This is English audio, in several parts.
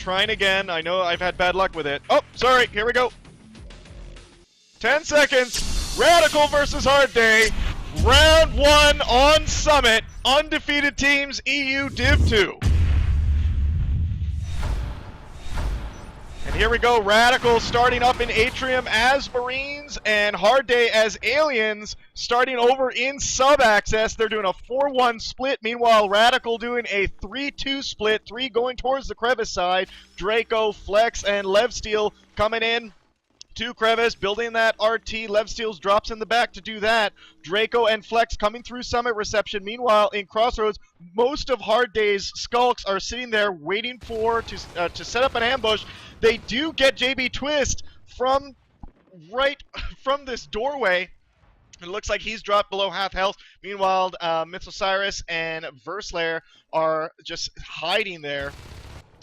trying again. I know I've had bad luck with it. Oh, sorry. Here we go. 10 seconds. RadicaL versus hard.day. Round 1 on Summit. Undefeated teams, EU Div 2. And here we go. RadicaL starting up in Atrium as Marines, and hard.day as Aliens starting over in Sub-Access. They're doing a 4-1 split. Meanwhile, RadicaL doing a 3-2 split. 3 going towards the Crevice side. Draco, Flex, and Levsteel coming in to Crevice, building that RT. Levsteel's drops in the back to do that. Draco and Flex coming through Summit reception. Meanwhile, in Crossroads, most of hard.day's skulks are sitting there waiting to set up an ambush. They do get JB Twist from this doorway. It looks like he's dropped below half health. Meanwhile, Mythosiris and Verslayer are just hiding there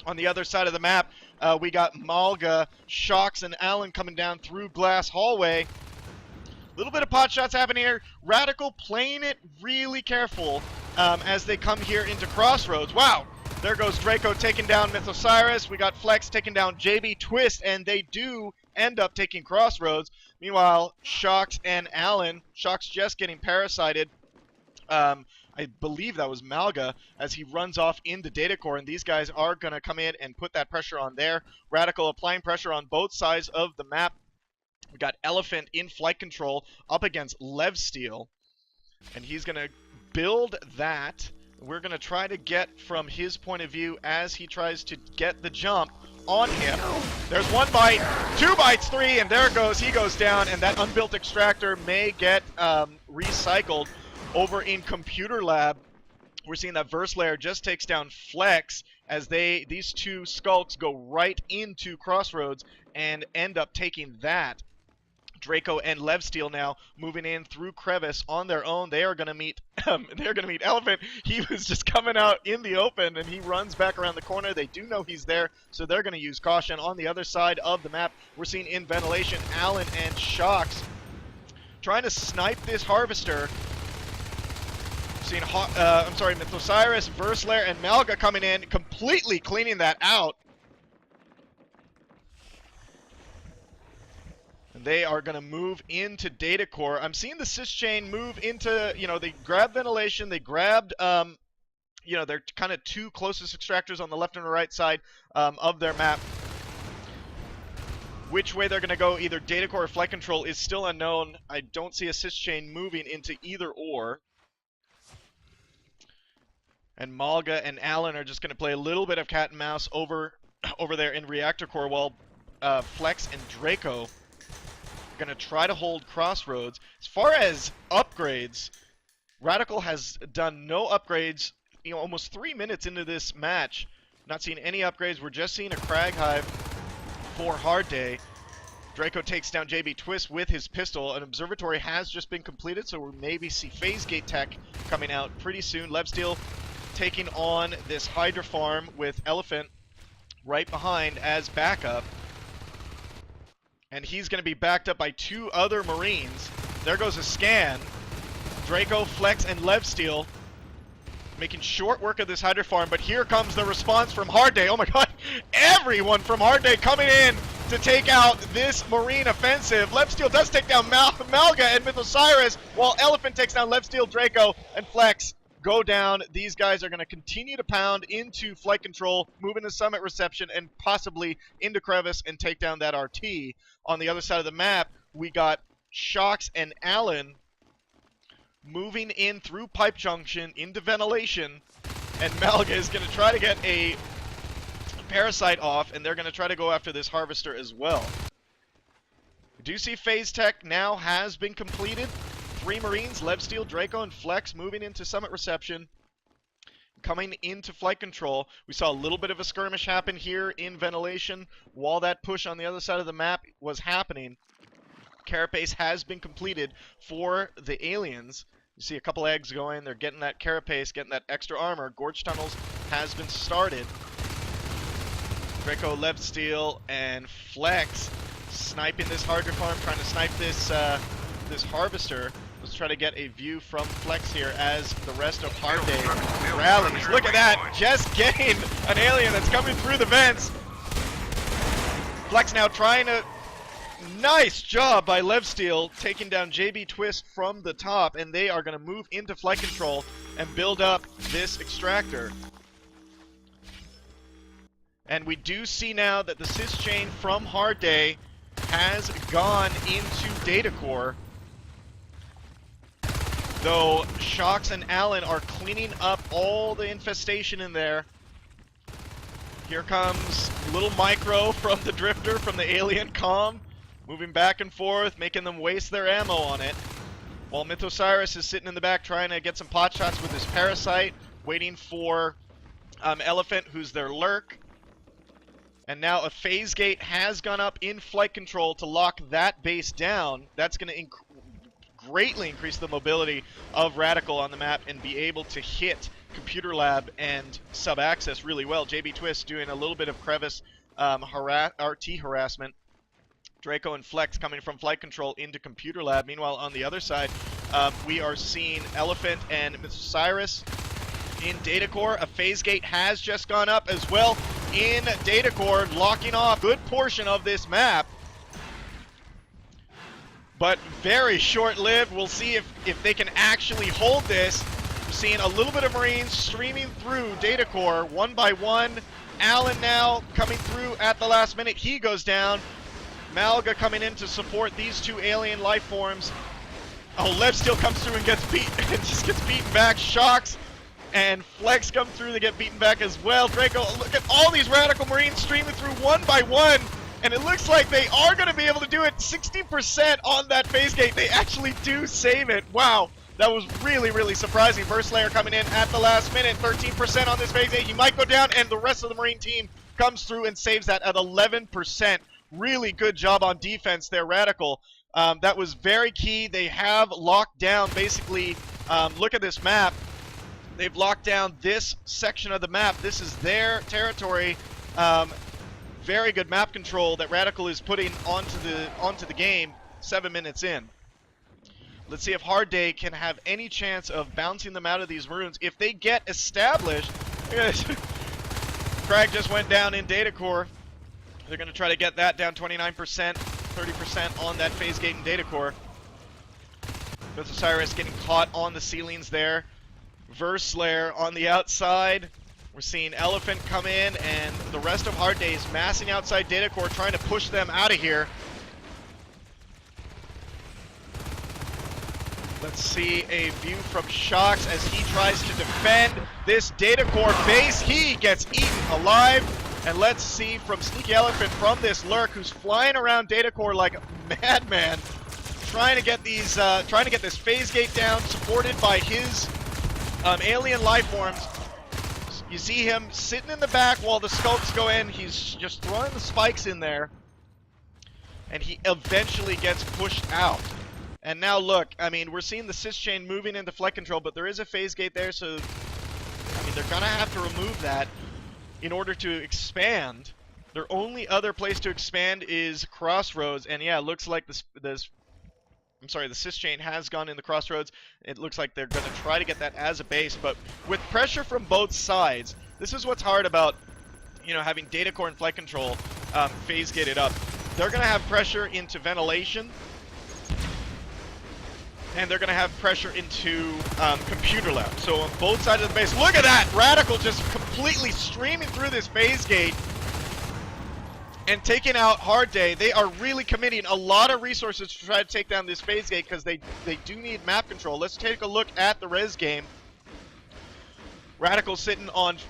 on the other side of the map. We got Malga, Shocks, and Allen coming down through Glass Hallway. A little bit of pot shots happening here. RadicaL playing it really careful as they come here into Crossroads. Wow, there goes Draco taking down Mythosiris. We got Flex taking down JB Twist, and they do end up taking Crossroads. Meanwhile, Shocks and Allen, Shocks just getting parasited. I believe that was Malga as he runs off into Data Core, and these guys are going to come in and put that pressure on there. RadicaL applying pressure on both sides of the map. We got Elephant in flight control up against Levsteel, and he's going to build that. We're going to try to get from his point of view as he tries to get the jump on him. There's 1 bite, 2 bites, 3, and there it goes. He goes down, and that unbuilt extractor may get recycled. Over in Computer Lab, we're seeing that Verslayer just takes down Flex as these 2 skulks go right into Crossroads and end up taking that. Draco and Levsteel now moving in through Crevice on their own. They are going to meet Elephant. He was just coming out in the open, and he runs back around the corner. They do know he's there, so they're going to use caution. On the other side of the map, we're seeing in Ventilation, Allen and Shocks trying to snipe this Harvester. Seeing Mythosiris, Verslayer, and Malga coming in, completely cleaning that out. And they are going to move into Data Core. I'm seeing the Cis Chain move into, they grabbed Ventilation, they grabbed, their kind of 2 closest extractors on the left and the right side of their map. Which way they're going to go, either Data Core or Flight Control, is still unknown. I don't see a Cis Chain moving into either or. And Malga and Allen are just going to play a little bit of cat and mouse over there in Reactor Core, while Flex and Draco are going to try to hold Crossroads. As far as upgrades, RadicaL has done no upgrades. Almost 3 minutes into this match, not seeing any upgrades. We're just seeing a Crag Hive for hard.day. Draco takes down JB Twist with his pistol. An observatory has just been completed, so we'll maybe see phase gate tech coming out pretty soon. Levsteel taking on this Hydra farm with Elephant right behind as backup. And he's going to be backed up by 2 other Marines. There goes a scan. Draco, Flex, and Levsteel making short work of this Hydra farm, but here comes the response from hard.day. Oh my god, everyone from hard.day coming in to take out this Marine offensive. Levsteel does take down Malga and Mythosiris, while Elephant takes down Levsteel, Draco, and Flex go down. These guys are going to continue to pound into Flight Control, move into Summit reception, and possibly into Crevice and take down that RT. On the other side of the map, we got Shocks and Allen moving in through Pipe Junction into Ventilation, and Malga is going to try to get a Parasite off, and they're going to try to go after this Harvester as well. We do see phase tech now has been completed. 3 Marines, Levsteel, Draco, and Flex moving into Summit reception. Coming into Flight Control, we saw a little bit of a skirmish happen here in Ventilation while that push on the other side of the map was happening. Carapace has been completed for the Aliens. You see a couple eggs going. They're getting that Carapace, getting that extra armor. Gorge Tunnels has been started. Draco, Levsteel, and Flex sniping this Hydra farm, trying to snipe this this Harvester. Let's try to get a view from Flex here as the rest of hard.day rallies. Look at that, just getting an alien that's coming through the vents. Flex now trying to... Nice job by Levsteel taking down JB Twist from the top, and they are going to move into flight control and build up this extractor. And we do see now that the sys chain from Hard Day has gone into data core. Though Shox and Allen are cleaning up all the infestation in there. Here comes little micro from the Drifter, from the alien comm. Moving back and forth, making them waste their ammo on it. While Mythosiris is sitting in the back trying to get some pot shots with his Parasite, waiting for Elephant, who's their lurk. And now a phase gate has gone up in flight control to lock that base down. That's going to greatly increase the mobility of RadicaL on the map and be able to hit Computer Lab and Sub-Access really well. JB Twist doing a little bit of crevice RT harassment. Draco and Flex coming from flight control into Computer Lab. Meanwhile, on the other side, we are seeing Elephant and Cyrus in data core. A phase gate has just gone up as well in data core, locking off a good portion of this map. But very short-lived. We'll see if they can actually hold this. We're seeing a little bit of Marines streaming through data core one by one. Allen now coming through at the last minute. He goes down. Malga coming in to support these two alien life forms. Oh, Lev still comes through and gets beat and just gets beaten back. Shox and Flex come through, they get beaten back as well. Draco, look at all these RadicaL Marines streaming through one by one, and it looks like they are going to be able to do it. 60% on that phase gate. They actually do save it. Wow, that was really, really surprising. Burst Layer coming in at the last minute. 13% on this phase gate. He might go down, and the rest of the Marine team comes through and saves that at 11%. Really good job on defense there, RadicaL. That was very key. They have locked down, basically, look at this map. They've locked down this section of the map. This is their territory. Very good map control that RadicaL is putting onto the game 7 minutes in. Let's see if Hard Day can have any chance of bouncing them out of these ruins. If they get established, Crag just went down in data core. They're going to try to get that down 29%, 30% on that phase gate and data core. With Osiris getting caught on the ceilings there. Verse Slayer on the outside. We're seeing Elephant come in, and the rest of Hard Day is massing outside data core, trying to push them out of here. Let's see a view from Shox as he tries to defend this data core base. He gets eaten alive. And let's see from Sneaky Elephant from this lurk who's flying around data core like a madman, trying to get these, trying to get this phase gate down, supported by his alien life forms. You see him sitting in the back while the skulks go in. He's just throwing the spikes in there, and he eventually gets pushed out. And now look, I mean, we're seeing the sys chain moving into flight control, but there is a phase gate there, so I mean, they're gonna have to remove that in order to expand. Their only other place to expand is Crossroads, and yeah, it looks like the sys chain has gone in the Crossroads. It looks like they're going to try to get that as a base, but with pressure from both sides, this is what's hard about, you know, having data core and flight control phase gated up. They're going to have pressure into ventilation, and they're going to have pressure into Computer Lab. So on both sides of the base, look at that! RadicaL just completely streaming through this phase gate and taking out Hard Day. They are really committing a lot of resources to try to take down this phase gate because they do need map control. Let's take a look at the res game. RadicaL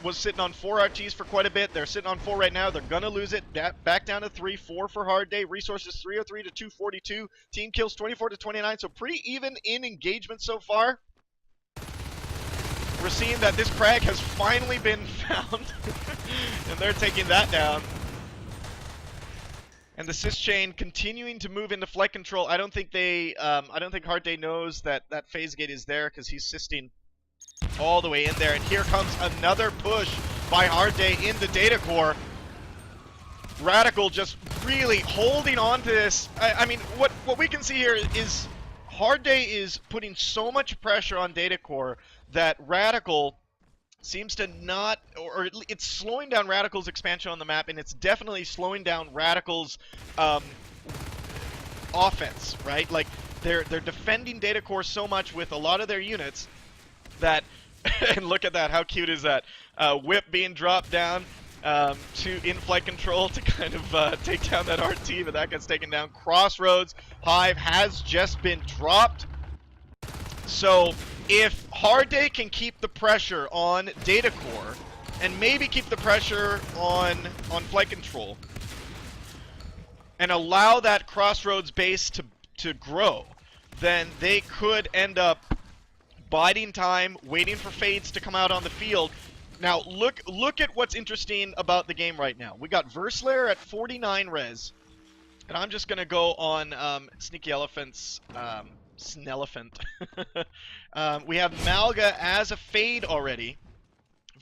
was sitting on 4 RTs for quite a bit. They're sitting on 4 right now. They're going to lose it. Back down to 3, 4 for Hard Day. Resources 303 to 242. Team kills 24 to 29. So pretty even in engagement so far. We're seeing that this Crag has finally been found. And they're taking that down. And the sys chain continuing to move into flight control. I don't think Hard Day knows that that phase gate is there because he's systing all the way in there. And here comes another push by Hard Day in the data core. RadicaL just really holding on to this. I mean, what we can see here is Hard Day is putting so much pressure on data core that RadicaL seems to not, or it's slowing down RadicaL's expansion on the map, and it's definitely slowing down RadicaL's offense, right? Like, they're defending Data Core so much with a lot of their units that, and look at that, how cute is that? Whip being dropped down to in-flight control to kind of take down that RT, but that gets taken down. Crossroads Hive has just been dropped. So if Hard Day can keep the pressure on Data Core and maybe keep the pressure on flight control and allow that Crossroads base to grow, then they could end up biding time, waiting for fades to come out on the field. Now look at what's interesting about the game right now. We got Verslayer at 49 res, and I'm just gonna go on Sneaky Elephant's Snelephant. We have Malga as a fade already.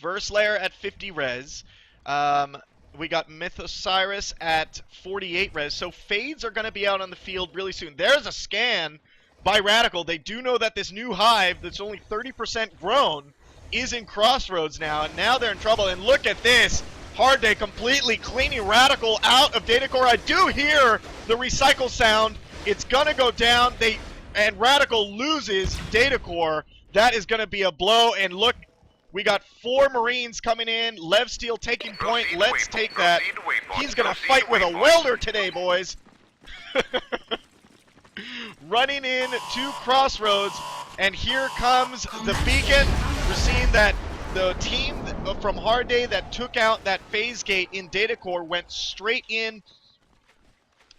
Verslayer at 50 res. We got Mythosiris at 48 res. So fades are going to be out on the field really soon. There's a scan by RadicaL. They do know that this new hive that's only 30% grown is in Crossroads now. And now they're in trouble. And look at this. Hard Day completely cleaning RadicaL out of Data Core. I do hear the recycle sound. It's going to go down. And RadicaL loses Data Core. That is going to be a blow. And look, we got 4 Marines coming in. Lev Steel taking point. Let's take that. He's going to fight with a welder today, boys. Running in to Crossroads. And here comes the beacon. We're seeing that the team from Hard Day that took out that phase gate in Data Core went straight in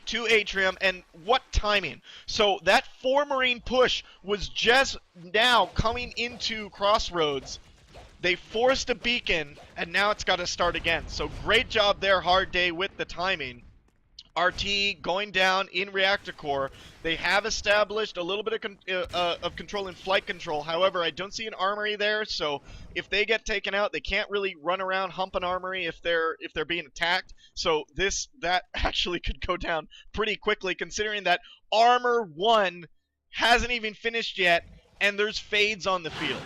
to Atrium, and what timing. So that 4 Marine push was just now coming into Crossroads. They forced a beacon, and now it's got to start again. So great job there, Hard Day, with the timing. RT going down in Reactor Core. They have established a little bit of control in flight control. However, I don't see an armory there, so if they get taken out, they can't really run around hump an armory if they're being attacked. So that actually could go down pretty quickly, considering that Armor 1 hasn't even finished yet, and there's fades on the field.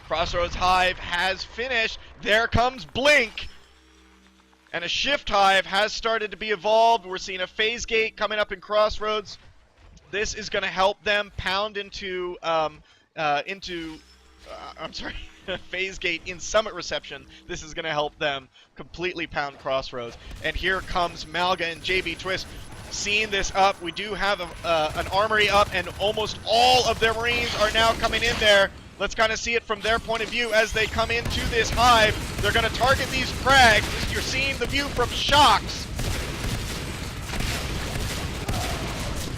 Crossroads Hive has finished. There comes Blink. And a Shift Hive has started to be evolved. We're seeing a Phase Gate coming up in Crossroads. This is going to help them pound into Phase Gate in Summit Reception. This is going to help them completely pound Crossroads. And here comes Malga and JB Twist. Seeing this up, we do have an armory up, and almost all of their Marines are now coming in there. Let's kind of see it from their point of view as they come into this hive. They're going to target these crags. You're seeing the view from Shocks.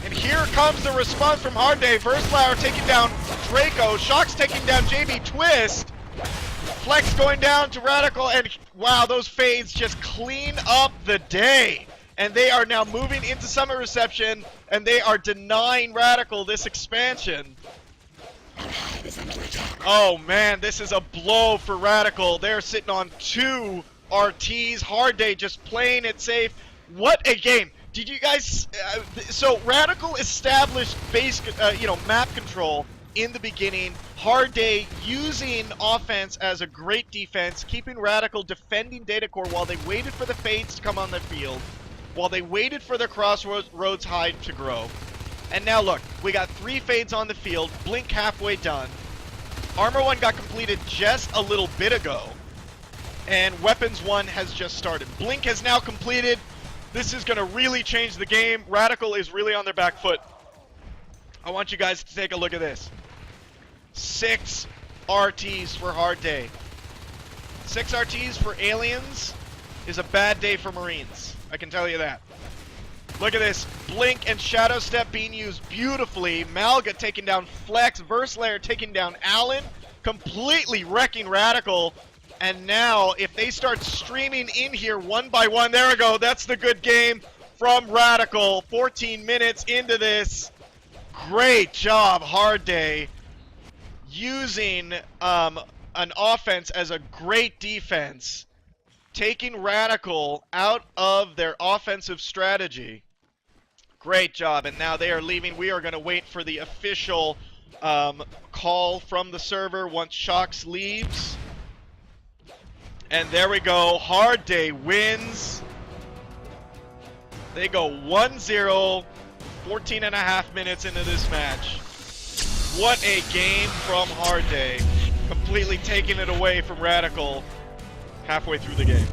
And here comes the response from Hard Day. Verslayer taking down Draco. Shocks taking down JB Twist. Flex going down to RadicaL. And wow, those fades just clean up the day. And they are now moving into Summit Reception. And they are denying RadicaL this expansion. Oh man, this is a blow for RadicaL. They're sitting on 2 RTs. Hard Day just playing it safe. What a game! Did you guys? So RadicaL established base, map control in the beginning. Hard Day using offense as a great defense, keeping RadicaL defending Data Core while they waited for the fades to come on the field, while they waited for the Crossroads Hive to grow. And now look, we got 3 fades on the field, Blink halfway done. Armor 1 got completed just a little bit ago. And Weapons 1 has just started. Blink has now completed. This is going to really change the game. RadicaL is really on their back foot. I want you guys to take a look at this. 6 RTs for Hard Day. 6 RTs for Aliens is a bad day for Marines. I can tell you that. Look at this. Blink and Shadow Step being used beautifully. Malga taking down Flex. Verslayer taking down Allen. Completely wrecking RadicaL. And now, if they start streaming in here one by one, there we go. That's the good game from RadicaL. 14 minutes into this. Great job, Hard Day. Using an offense as a great defense. Taking RadicaL out of their offensive strategy. Great job, and now they are leaving. We are going to wait for the official call from the server once Shocks leaves. And there we go. Hard Day wins. They go 1-0, 14 and a half minutes into this match. What a game from Hard Day. Completely taking it away from RadicaL halfway through the game.